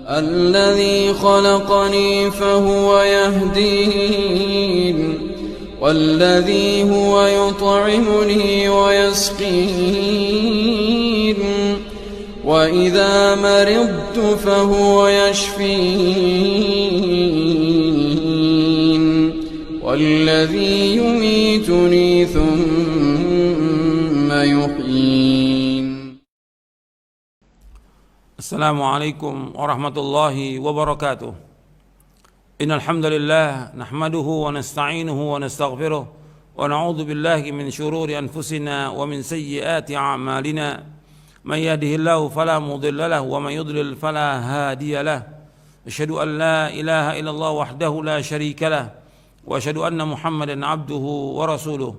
الذي خلقني فهو يهدين والذي هو يطعمني ويسقين وإذا مرضت فهو يشفين والذي يميتني ثم يحيين. Assalamualaikum warahmatullahi wabarakatuh. Innal hamdalillah nahmaduhu wa nasta'inuhu wa nastaghfiruh wa na'udzu billahi min shururi anfusina wa min sayyiati a'malina. Man yahdihillahu fala mudilla lahu wa man yudlil fala hadiya lahu. Asyhadu an la ilaha illallah wahdahu la syarika lahu wa asyhadu anna Muhammadan abduhu wa rasuluh.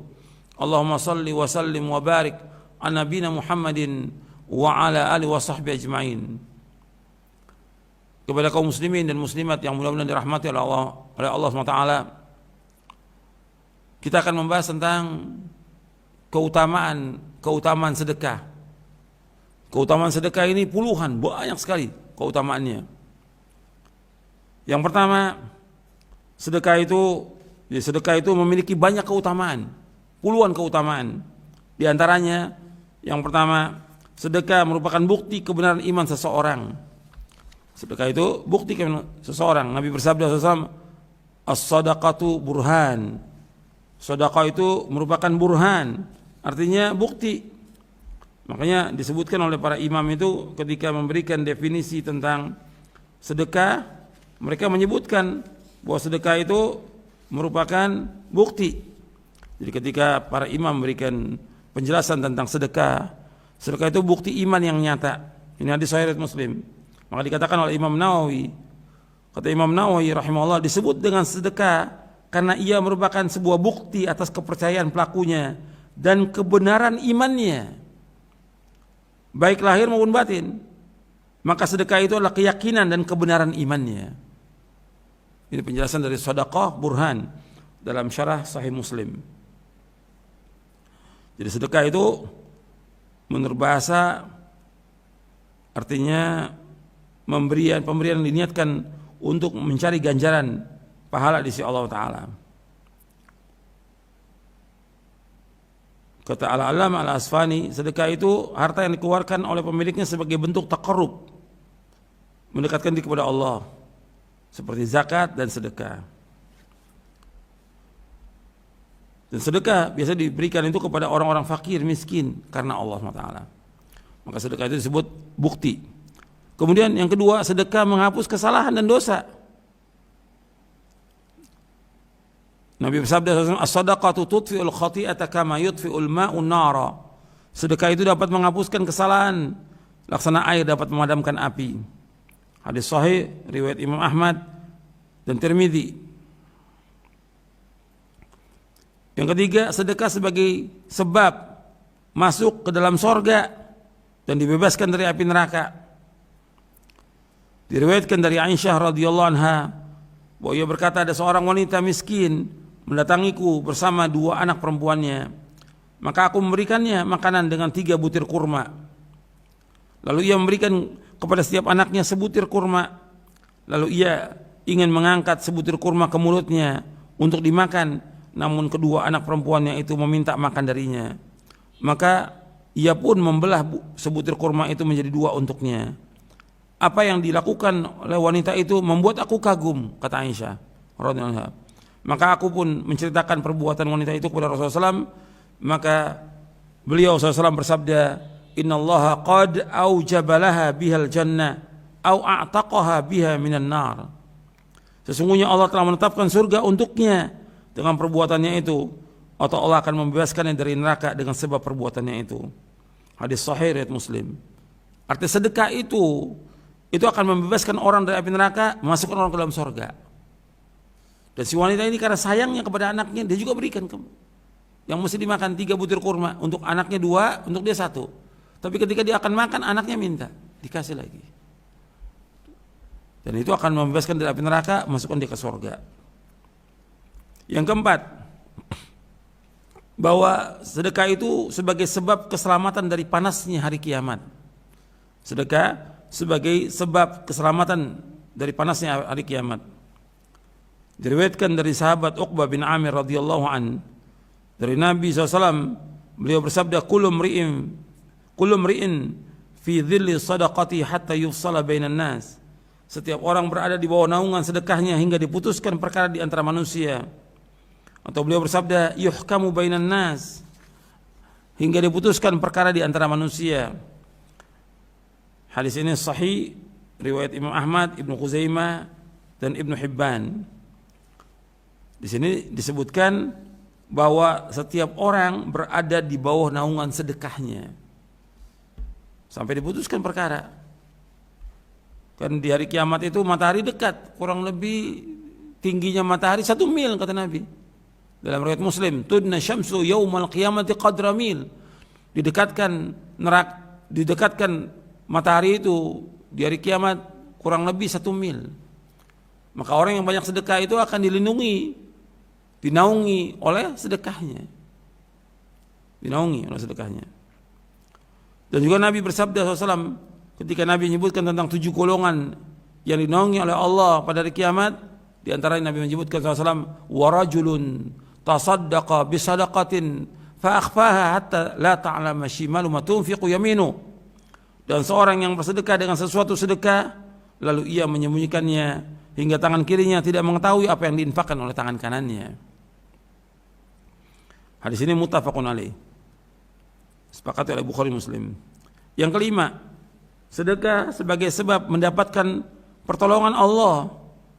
Allahumma salli wa sallim wa barik ala nabiyyina Muhammadin wa ala alihi wa sahbihi ajma'in. Kepada kaum muslimin dan muslimat yang mudah-mudahan dirahmati oleh Allah SWT, kita akan membahas tentang keutamaan sedekah. Keutamaan sedekah ini puluhan, banyak sekali keutamaannya. Yang pertama, sedekah itu memiliki banyak keutamaan, puluhan keutamaan. Di antaranya, yang pertama, sedekah merupakan bukti kebenaran iman seseorang. Sedekah itu bukti kebenaran seseorang. Nabi bersabda SAW, as-sadaqatu burhan. Sedekah itu merupakan burhan, artinya bukti. Makanya disebutkan oleh para imam itu ketika memberikan definisi tentang sedekah, mereka menyebutkan bahwa sedekah itu merupakan bukti. Jadi ketika para imam memberikan penjelasan tentang sedekah itu bukti iman yang nyata. Ini hadis sahih Muslim. Maka dikatakan oleh Imam Nawawi, kata Imam Nawawi rahimahullah, disebut dengan sedekah karena ia merupakan sebuah bukti atas kepercayaan pelakunya dan kebenaran imannya, baik lahir maupun batin. Maka sedekah itu adalah keyakinan dan kebenaran imannya. Ini penjelasan dari Shadaqah Burhan dalam syarah Sahih Muslim. Jadi sedekah itu menurut bahasa artinya pemberian yang diniatkan untuk mencari ganjaran pahala di sisi Allah Ta'ala. Kata Al-Allamah Al-Asfani, sedekah itu harta yang dikeluarkan oleh pemiliknya sebagai bentuk taqarrub, mendekatkan diri kepada Allah, seperti zakat dan sedekah. Dan sedekah biasa diberikan itu kepada orang-orang fakir, miskin karena Allah SWT. Maka sedekah itu disebut bukti. Kemudian yang kedua, sedekah menghapus kesalahan dan dosa. Nabi bersabda, as-sadaqatu tudfi'ul khati'ata kama yudfi'ul ma'un nara. Sedekah itu dapat menghapuskan kesalahan, laksana air dapat memadamkan api. Hadis sahih riwayat Imam Ahmad dan Tirmidzi. Yang ketiga, sedekah sebagai sebab masuk ke dalam sorga dan dibebaskan dari api neraka. Diriwayatkan dari Aisyah radhiyallahu anha bahwa ia berkata, ada seorang wanita miskin mendatangiku bersama dua anak perempuannya. Maka aku memberikannya makanan dengan 3 butir kurma. Lalu ia memberikan kepada setiap anaknya sebutir kurma. Lalu ia ingin mengangkat sebutir kurma ke mulutnya untuk dimakan, namun kedua anak perempuannya itu meminta makan darinya. Maka ia pun membelah sebutir kurma itu menjadi 2 untuknya. Apa yang dilakukan oleh wanita itu membuat aku kagum, kata Aisyah radhiyallahu anha. Maka aku pun menceritakan perbuatan wanita itu kepada Rasulullah SAW. Maka beliau SAW bersabda, innallaha qad aujabalaha bihal jannah au a'taqaha biha minan nar. Sesungguhnya Allah telah menetapkan surga untuknya dengan perbuatannya itu, atau Allah akan membebaskannya dari neraka dengan sebab perbuatannya itu. Hadis sahih riwayat Muslim. Arti sedekah itu akan membebaskan orang dari api neraka, memasukkan orang ke dalam surga. Dan si wanita ini karena sayangnya kepada anaknya, dia juga berikan yang mesti dimakan 3 butir kurma, untuk anaknya 2, untuk dia 1. Tapi ketika dia akan makan, anaknya minta, dikasih lagi. Dan itu akan membebaskan dari api neraka, masukkan dia ke surga. Yang keempat, bahwa sedekah itu sebagai sebab keselamatan dari panasnya hari kiamat. Sedekah sebagai sebab keselamatan dari panasnya hari kiamat. Diriwayatkan dari sahabat Uqbah bin Amir radhiyallahu an dari Nabi SAW, beliau bersabda, kullu mri'in fi dhilli sadaqati hatta yufsala bainan nas. Setiap orang berada di bawah naungan sedekahnya hingga diputuskan perkara di antara manusia. Atau beliau bersabda, yuhkamu bainan nas, hingga diputuskan perkara di antara manusia. Hadis ini sahih, riwayat Imam Ahmad, Ibnu Khuzaimah dan Ibnu Hibban. Di sini disebutkan bahwa setiap orang berada di bawah naungan sedekahnya sampai diputuskan perkara. Kan di hari kiamat itu matahari dekat, kurang lebih tingginya matahari 1 mil kata Nabi. Dalam riwayat Muslim, tudna syamsu yaumal qiyamati qadra mil. Didekatkan matahari itu di hari kiamat kurang lebih 1 mil. Maka orang yang banyak sedekah itu akan dilindungi, dinaungi oleh sedekahnya. Dinaungi oleh sedekahnya. Dan juga Nabi bersabda SAW, ketika Nabi menyebutkan tentang 7 golongan yang dinaungi oleh Allah pada hari kiamat, di antara Nabi menyebutkan SAW, warajulun tasaddaqa bisadaqatin fa'akhfaha hatta la ta'lama shimalu ma tunfiqu yaminu. Dan seorang yang bersedekah dengan sesuatu sedekah, lalu ia menyembunyikannya hingga tangan kirinya tidak mengetahui apa yang diinfakkan oleh tangan kanannya. Hadis ini muttafaqun alaih, sepakati oleh Bukhari Muslim. Yang kelima, sedekah sebagai sebab mendapatkan pertolongan Allah,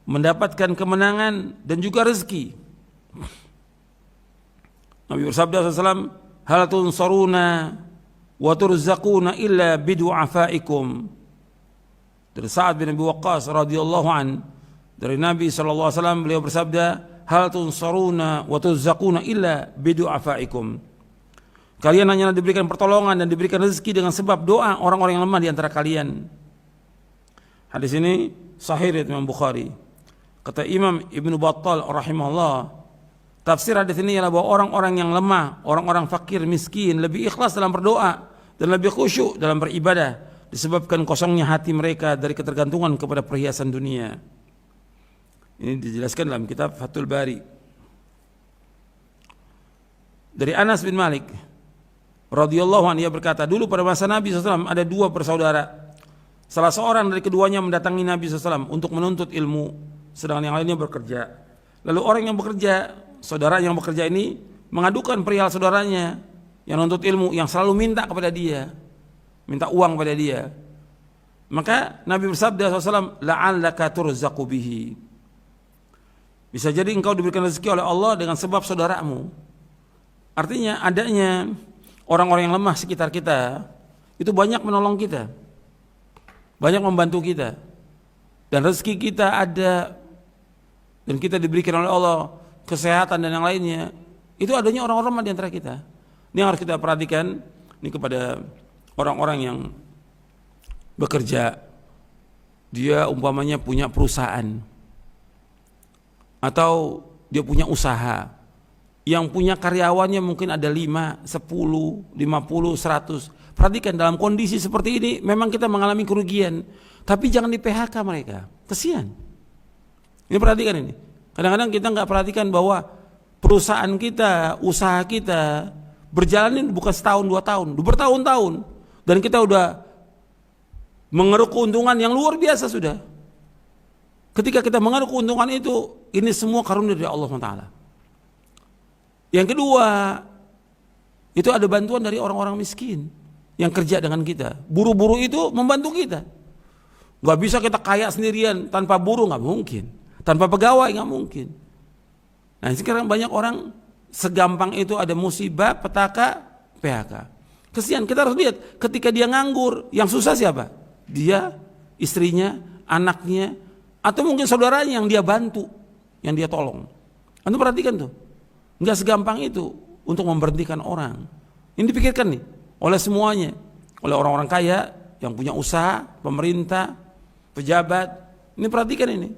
mendapatkan kemenangan dan juga rezeki. Nabi bersabda SAW, hal tunsaruna wa turzaquna illa bidu'afaikum. Dari Sa'ad bin Abi Waqqas radhiyallahu an, dari Nabi SAW, beliau bersabda, hal tunsaruna wa turzaquna illa bidu'afaikum. Kalian hanya diberikan pertolongan dan diberikan rezeki dengan sebab doa orang-orang yang lemah di antara kalian. Hadis ini sahih riwayat Imam Bukhari. Kata Imam Ibnu Battal rahimahullah, tafsir hadis ini adalah bahwa orang-orang yang lemah, orang-orang fakir, miskin, lebih ikhlas dalam berdoa dan lebih khusyuk dalam beribadah disebabkan kosongnya hati mereka dari ketergantungan kepada perhiasan dunia. Ini dijelaskan dalam kitab Fathul Bari. Dari Anas bin Malik radhiyallahu anhu, ia berkata, dulu pada masa Nabi SAW ada 2 bersaudara. Salah seorang dari keduanya mendatangi Nabi SAW untuk menuntut ilmu, sedangkan yang lainnya bekerja. Lalu orang yang bekerja, saudara yang bekerja ini mengadukan perihal saudaranya yang menuntut ilmu, yang selalu minta kepada dia, minta uang pada dia. Maka Nabi bersabda SAW, la'allaka turzaqu bihi. Bisa jadi engkau diberikan rezeki oleh Allah dengan sebab saudaramu. Artinya adanya orang-orang yang lemah sekitar kita itu banyak menolong kita, banyak membantu kita, dan rezeki kita ada, dan kita diberikan oleh Allah kesehatan dan yang lainnya. Itu adanya orang-orang lemah di antara kita. Ini yang harus kita perhatikan ini kepada orang-orang yang bekerja. Dia umpamanya punya perusahaan atau dia punya usaha yang punya karyawannya mungkin ada 5, 10, 50, 100. Perhatikan, dalam kondisi seperti ini memang kita mengalami kerugian, tapi jangan di PHK mereka, kesian. Ini perhatikan ini. Kadang-kadang kita nggak perhatikan bahwa perusahaan kita, usaha kita berjalan ini bukan setahun 2 tahun, bertahun-tahun, dan kita udah mengeruk keuntungan yang luar biasa sudah. Ketika kita mengeruk keuntungan itu, ini semua karunia dari Allah Taala. Yang kedua, itu ada bantuan dari orang-orang miskin yang kerja dengan kita. Buruh-buruh itu membantu kita. Gak bisa kita kaya sendirian tanpa buruh, gak mungkin. Tanpa pegawai gak mungkin. Nah sekarang banyak orang segampang itu ada musibah, petaka, PHK. Kesian, kita harus lihat ketika dia nganggur, yang susah siapa? Dia, istrinya, anaknya, atau mungkin saudaranya yang dia bantu, yang dia tolong. Anda perhatikan tuh, nggak segampang itu untuk memberhentikan orang. Ini dipikirkan nih oleh semuanya, oleh orang-orang kaya yang punya usaha, pemerintah, pejabat. Ini perhatikan ini.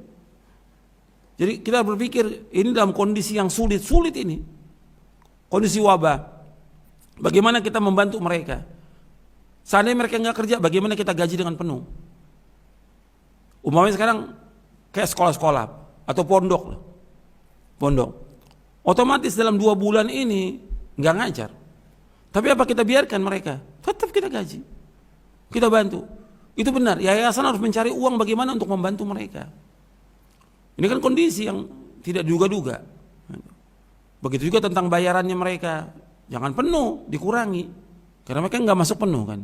Jadi kita berpikir ini dalam kondisi yang sulit ini, kondisi wabah. Bagaimana kita membantu mereka? Seandainya mereka nggak kerja, bagaimana kita gaji dengan penuh? Umpamanya sekarang kayak sekolah-sekolah atau pondok. Otomatis dalam 2 bulan ini nggak ngajar. Tapi apa kita biarkan mereka? Tetap kita gaji. Kita bantu. Itu benar. Yayasan harus mencari uang bagaimana untuk membantu mereka. Ini kan kondisi yang tidak duga-duga. Begitu juga tentang bayarannya mereka. Jangan penuh, dikurangi. Karena mereka nggak masuk penuh kan.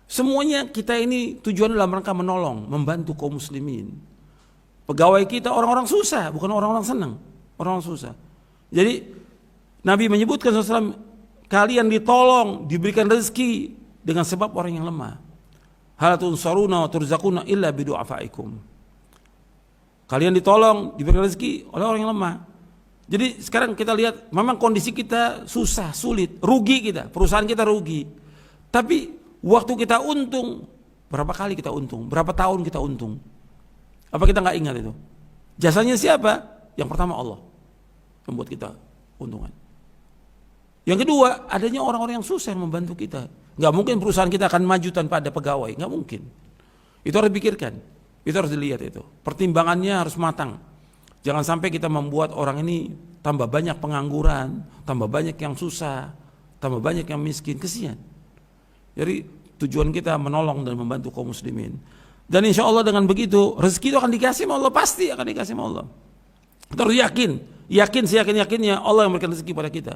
Semuanya kita ini tujuan dalam rangka menolong, membantu kaum muslimin. Pegawai kita orang-orang susah, bukan orang-orang senang. Orang-orang susah. Jadi Nabi menyebutkan SAW, kalian ditolong, diberikan rezeki dengan sebab orang yang lemah. Hal tunsaruna wa turzaquna illa bidu'afaikum. Kalian ditolong, diberikan rezeki oleh orang yang lemah. Jadi sekarang kita lihat, memang kondisi kita susah, sulit, rugi kita, perusahaan kita rugi. Tapi waktu kita untung, berapa kali kita untung, berapa tahun kita untung. Apa kita nggak ingat itu? Jasanya siapa? Yang pertama Allah yang buat kita untungan. Yang kedua, adanya orang-orang yang susah yang membantu kita. Nggak mungkin perusahaan kita akan maju tanpa ada pegawai, nggak mungkin. Itu harus dipikirkan, itu harus dilihat itu. Pertimbangannya harus matang. Jangan sampai kita membuat orang ini tambah banyak pengangguran, tambah banyak yang susah, tambah banyak yang miskin, kesian. Jadi tujuan kita menolong dan membantu kaum muslimin. Dan insya Allah dengan begitu rezeki itu akan dikasih sama Allah, pasti akan dikasih sama Allah. Kita harus yakin seyakin-yakinnya Allah yang memberikan rezeki pada kita.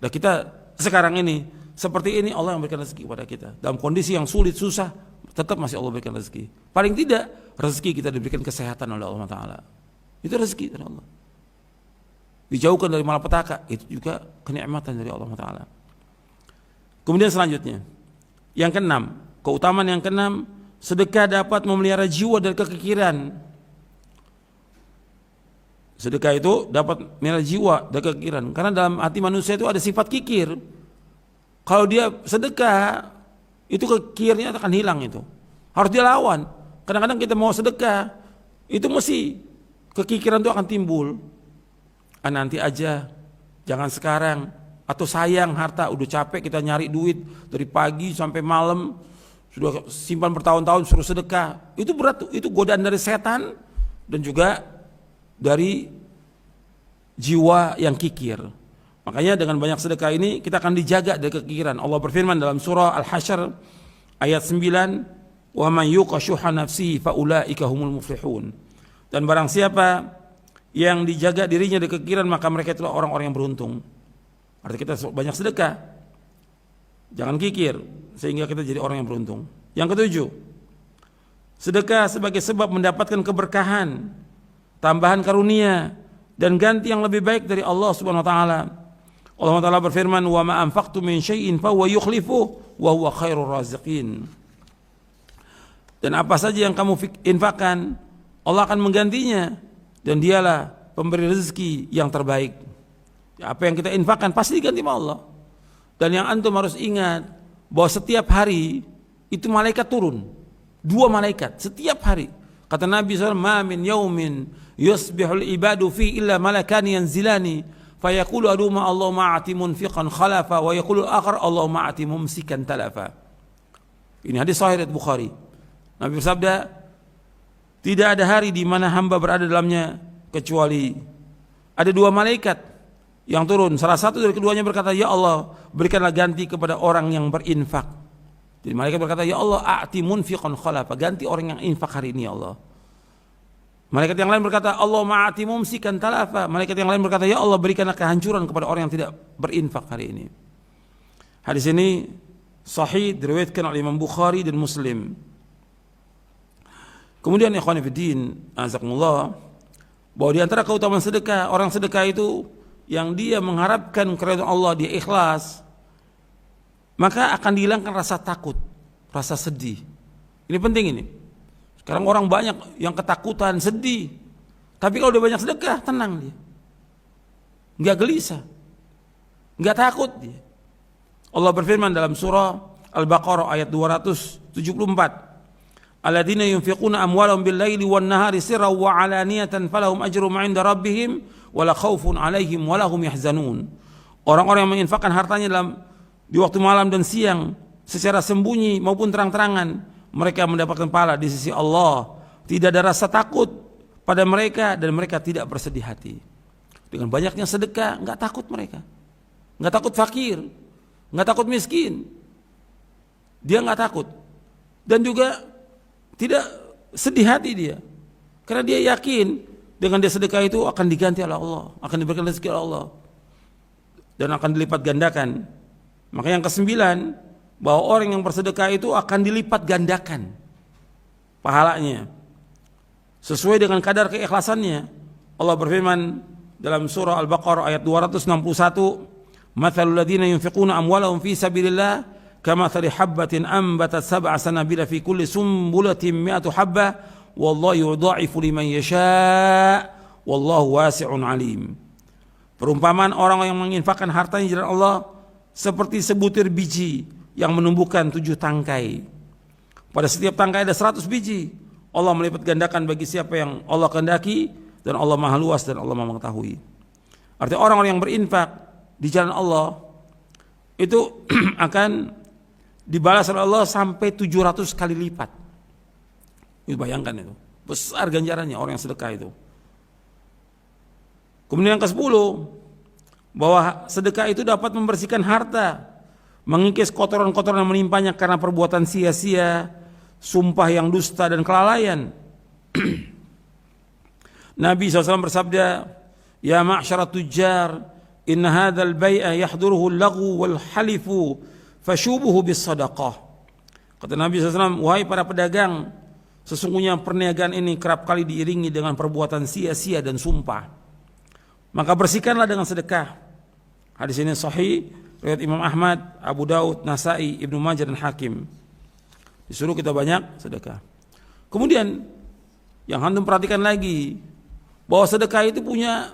Dan kita sekarang ini seperti ini, Allah yang memberikan rezeki pada kita. Dalam kondisi yang sulit, susah, tetap masih Allah berikan rezeki. Paling tidak rezeki kita diberikan kesehatan oleh Allah Ta'ala. Itu rezeki dari Allah. Dijauhkan dari malapetaka, itu juga kenikmatan dari Allah Ta'ala. Kemudian selanjutnya, yang keenam, keutamaan yang keenam, sedekah dapat memelihara jiwa dari kekikiran. Sedekah itu dapat memelihara jiwa dari kekikiran. Karena dalam hati manusia itu ada sifat kikir. Kalau dia sedekah, itu kikirnya akan hilang itu. Harus dia lawan. Kadang-kadang kita mau sedekah, itu mesti kekikiran itu akan timbul. Nanti aja, jangan sekarang. Atau sayang harta, udah capek kita nyari duit dari pagi sampai malam, sudah simpan bertahun-tahun suruh sedekah. Itu berat, itu godaan dari setan dan juga dari jiwa yang kikir. Makanya dengan banyak sedekah ini kita akan dijaga dari kekikiran. Allah berfirman dalam surah Al-Hasyr ayat 9, "Wa man yuqa syuha nafsihi fa ulaika humul muflihun." Dan barang siapa yang dijaga dirinya dari kekikiran, maka mereka itulah orang-orang yang beruntung. Artinya kita banyak sedekah, jangan kikir, sehingga kita jadi orang yang beruntung. Yang ketujuh, sedekah sebagai sebab mendapatkan keberkahan, tambahan karunia, dan ganti yang lebih baik dari Allah Subhanahu Wa Taala. Allah Taala berfirman, "Wa ma anfaqtum min syai'in fa huwa yukhlifuhu wa huwa khairur raziqin." Dan apa saja yang kamu infakkan, Allah akan menggantinya, dan dialah pemberi rezeki yang terbaik. Apa yang kita infakkan pasti diganti sama Allah. Dan yang antum harus ingat bahwa setiap hari itu malaikat turun. 2 malaikat setiap hari. Kata Nabi SAW, "Ma min yaumin yusbihul ibadu fi illa malakani yanzilani fayaqulu aduma Allahumma a'ti munfiqan khalafa wa yaqulu akhar Allahumma a'ti mumsikan talafa." Ini hadis sahih riwayat Bukhari. Nabi bersabda, tidak ada hari di mana hamba berada dalamnya kecuali ada 2 malaikat yang turun. Salah satu dari keduanya berkata, "Ya Allah, berikanlah ganti kepada orang yang berinfak." Jadi malaikat berkata, "Ya Allah, a'ti munfiqan khalafa." Ganti orang yang infak hari ini, ya Allah. Malaikat yang lain berkata, "Allah ma'ati mumsikan talafa." Malaikat yang lain berkata, "Ya Allah, berikanlah kehancuran kepada orang yang tidak berinfak hari ini." Hadis ini sahih, diriwayatkan oleh Imam Bukhari dan Muslim. Kemudian ikhwan fillah, azakumullah, bahwa di antara keutamaan sedekah, orang sedekah itu yang dia mengharapkan keridhaan Allah, dia ikhlas, maka akan dihilangkan rasa takut, rasa sedih. Ini penting ini. Sekarang orang banyak yang ketakutan, sedih. Tapi kalau dia banyak sedekah, tenang dia. Enggak gelisah. Enggak takut dia. Allah berfirman dalam surah Al-Baqarah ayat 274. Alladzina yunfiquna amwalahum bil-laili wan-nahari sirran wa 'alaniyatan falahum ajrum 'inda rabbihim wala khaufun 'alaihim wala hum yahzanun. Orang-orang yang menginfakkan hartanya di waktu malam dan siang secara sembunyi maupun terang-terangan, mereka mendapatkan pahala di sisi Allah, tidak ada rasa takut pada mereka, dan mereka tidak bersedih hati. Dengan banyaknya sedekah, nggak takut mereka, nggak takut fakir, nggak takut miskin. Dia nggak takut, dan juga tidak sedih hati dia, karena dia yakin dengan dia sedekah itu akan diganti oleh Allah, akan diberikan rezeki oleh Allah, dan akan dilipat gandakan. Maka yang kesembilan, bahwa orang yang bersedekah itu akan dilipat gandakan pahalanya sesuai dengan kadar keikhlasannya. Allah berfirman dalam surah Al-Baqarah ayat 261, "Matsalul ladzina yunfiquna amwalahum fi sabilillah kamatsali habbatin ambatat sab'a sanabila fi kulli sumbulatin mi'atu habbah wallahu yudha'ifu liman yasha' wallahu wasi'un alim." Perumpamaan orang yang menginfakkan hartanya di jalan Allah seperti sebutir biji yang menumbuhkan 7 tangkai. Pada setiap tangkai ada 100 biji. Allah melipat gandakan bagi siapa yang Allah kehendaki, dan Allah Maha Luas dan Allah Maha Mengetahui. Artinya orang-orang yang berinfak di jalan Allah itu akan dibalas oleh Allah sampai 700 kali lipat. Itu bayangkan, itu besar ganjarannya orang yang sedekah itu. Kemudian yang ke-10, bahwa sedekah itu dapat membersihkan harta, mengikis kotoran-kotoran yang menimpanya karena perbuatan sia-sia, sumpah yang dusta dan kelalaian. Nabi SAW bersabda, "Ya ma'syarat tujjar, inna hadzal bai'a yahduruhu al-laghu wal halifu fashubuhu bis sadaqah." Kata Nabi SAW, "Wahai para pedagang, sesungguhnya perniagaan ini kerap kali diiringi dengan perbuatan sia-sia dan sumpah. Maka bersihkanlah dengan sedekah." Hadis ini sahih, riwayat Imam Ahmad, Abu Daud, Nasai, Ibnu Majah dan Hakim. Disuruh kita banyak sedekah. Kemudian yang antum perhatikan lagi, bahwa sedekah itu punya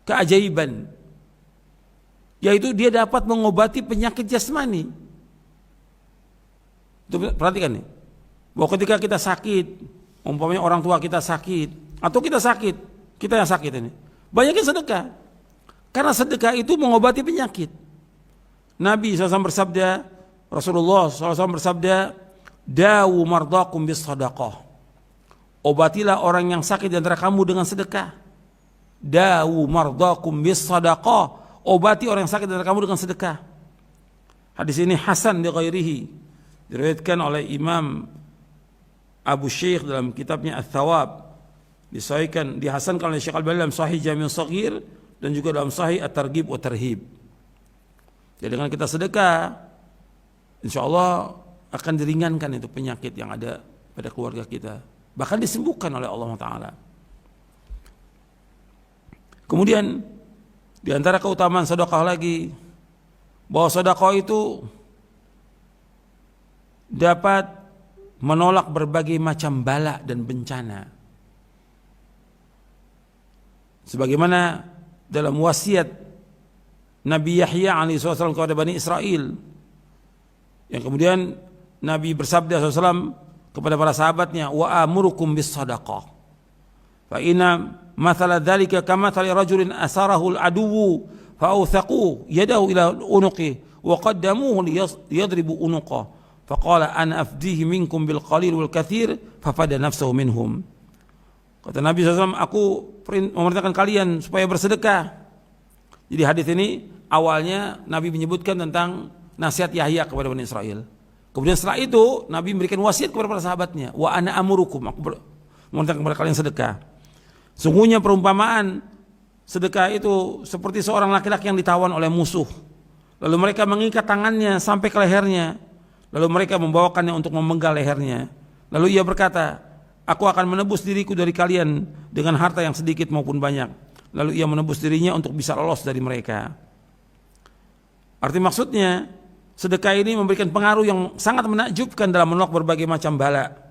keajaiban, yaitu dia dapat mengobati penyakit jasmani. Itu perhatikan nih, bahwa ketika kita sakit, umpamanya orang tua kita sakit, atau kita sakit, kita yang sakit ini, banyakin sedekah, karena sedekah itu mengobati penyakit. Nabi SAW bersabda, Rasulullah SAW bersabda, "Dawu mardakum bis sadaqah." Obatilah orang yang sakit di antara kamu dengan sedekah. Dawu mardakum bis sadaqah. Obati orang yang sakit di antara kamu dengan sedekah. Hadis ini hasan li ghairihi, diriwayatkan oleh Imam Abu Syekh dalam kitabnya Ats-Tsawab, disahihkan, dihasankan oleh Syekh Al-Albani dalam Sahih Jami' Shaghir dan juga dalam Sahih At-Targhib wa Tarhib. Jadi dengan kita sedekah, insyaallah akan diringankan itu penyakit yang ada pada keluarga kita, bahkan disembuhkan oleh Allah Ta'ala. Kemudian di antara keutamaan sedekah lagi, bahwa sedekah itu dapat menolak berbagai macam bala dan bencana. Sebagaimana dalam wasiat Nabi Yahya alaihissalam kepada Bani Israel, yang kemudian Nabi bersabda SAW kepada para sahabatnya, "Wa amurukum bis sadaqah fa inna mathala dzalika kamathali rajulin asarahu al-aduwwu fa awthaqu yadahu ila unuqi wa qaddamuhu liyadribu unuqa fa qala ana afdihi minkum bil qalil wal katsir fa fada nafsuhu minhum." Kata Nabi SAW, "Aku memerintahkan kalian supaya bersedekah." Jadi hadis ini awalnya Nabi menyebutkan tentang nasihat Yahya kepada Bani Israel. Kemudian setelah itu Nabi memberikan wasiat kepada para sahabatnya, "Wa ana amurukum," aku memerintahkan kepada kalian sedekah. Sungguhnya perumpamaan sedekah itu seperti seorang laki-laki yang ditawan oleh musuh. Lalu mereka mengikat tangannya sampai ke lehernya. Lalu mereka membawakannya untuk memenggal lehernya. Lalu ia berkata, "Aku akan menebus diriku dari kalian dengan harta yang sedikit maupun banyak." Lalu ia menebus dirinya untuk bisa lolos dari mereka. Arti maksudnya, sedekah ini memberikan pengaruh yang sangat menakjubkan dalam menolak berbagai macam bala.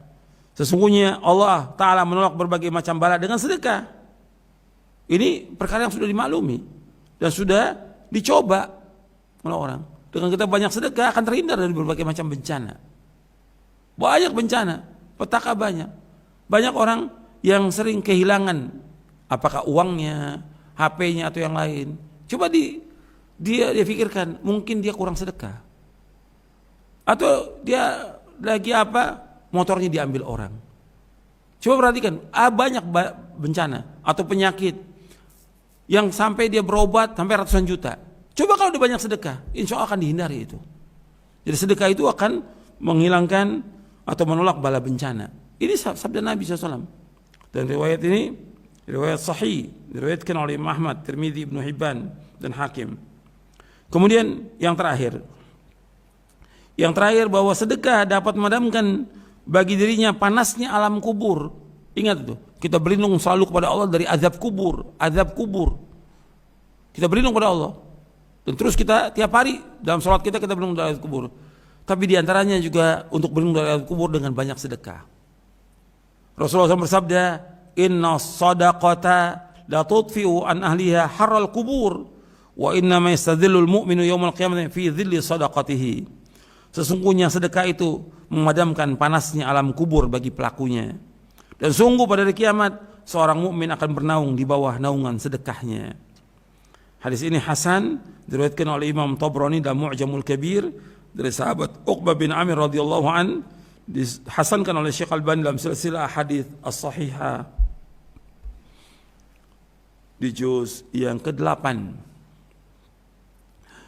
Sesungguhnya Allah Ta'ala menolak berbagai macam bala dengan sedekah. Ini perkara yang sudah dimaklumi dan sudah dicoba oleh orang. Dengan kita banyak sedekah akan terhindar dari berbagai macam bencana. Banyak bencana, petaka banyak. Banyak orang yang sering kehilangan, apakah uangnya, HP-nya atau yang lain. Coba dia pikirkan, mungkin dia kurang sedekah. Atau dia lagi motornya diambil orang. Coba perhatikan, banyak bencana atau penyakit yang sampai dia berobat sampai ratusan juta. Coba kalau dia banyak sedekah, insya Allah akan dihindari itu. Jadi sedekah itu akan menghilangkan atau menolak bala bencana. Ini sabda Nabi SAW. Dan riwayat ini riwayat sahih, diriwayatkan oleh Imam Ahmad, Tirmidzi, Ibnu Hibban dan Hakim. Kemudian yang terakhir bahwa sedekah dapat memadamkan bagi dirinya panasnya alam kubur. Ingat itu, kita berlindung selalu kepada Allah dari azab kubur. Kita berlindung kepada Allah. Dan terus kita tiap hari dalam sholat kita berlindung dari azab kubur. Tapi diantaranya juga untuk berlindung dari azab kubur dengan banyak sedekah. Rasulullah SAW bersabda, inna sadaqata la tudfi'u an ahliha harral kubur wa inna ma yastadhillul mu'minu yawmal qiyamati fi dhilli sadaqatihi. Sesungguhnya sedekah itu memadamkan panasnya alam kubur bagi pelakunya. Dan sungguh pada hari kiamat seorang mukmin akan bernaung di bawah naungan sedekahnya. Hadis ini hasan, diriwayatkan oleh Imam Tabrani dalam Mu'jamul Kabir dari sahabat Uqbah bin Amir radhiyallahu an, dihasankan oleh Syekh Albani dalam silsilah hadis as-sahihah di juz yang ke-8.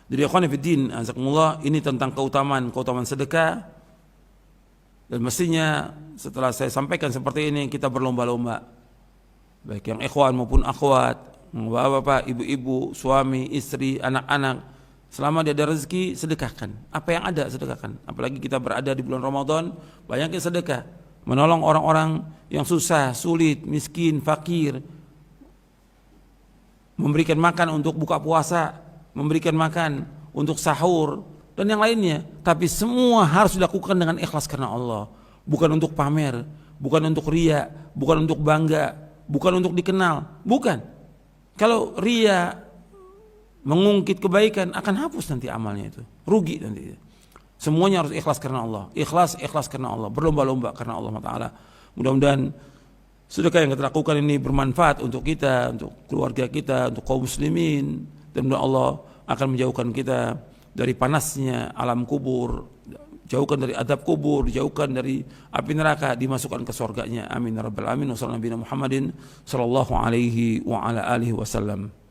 Jadi ikhwan fillah, azakumullah, ini tentang keutamaan sedekah. Dan mestinya setelah saya sampaikan seperti ini kita berlomba-lomba, baik yang ikhwan maupun akhwat, bapak-bapak, ibu-ibu, suami, istri, anak-anak, selama dia ada rezeki sedekahkan. Apa yang ada sedekahkan. Apalagi kita berada di bulan Ramadan, banyakin sedekah, menolong orang-orang yang susah, sulit, miskin, fakir, memberikan makan untuk buka puasa, memberikan makan untuk sahur dan yang lainnya. Tapi semua harus dilakukan dengan ikhlas karena Allah, bukan untuk pamer, bukan untuk riya, bukan untuk bangga, bukan untuk dikenal, bukan. Kalau riya mengungkit kebaikan akan hapus nanti amalnya, itu rugi nanti. Semuanya harus ikhlas karena Allah, ikhlas karena Allah, berlomba-lomba karena Allah Taala. Mudah-mudahan sedekah yang kita lakukan ini bermanfaat untuk kita, untuk keluarga kita, untuk kaum muslimin, dan mudah Allah akan menjauhkan kita dari panasnya alam kubur, jauhkan dari adab kubur, jauhkan dari api neraka, dimasukkan ke surganya. Amin ya rabbal alamin. Wassalamualaikum warahmatullahi wabarakatuh.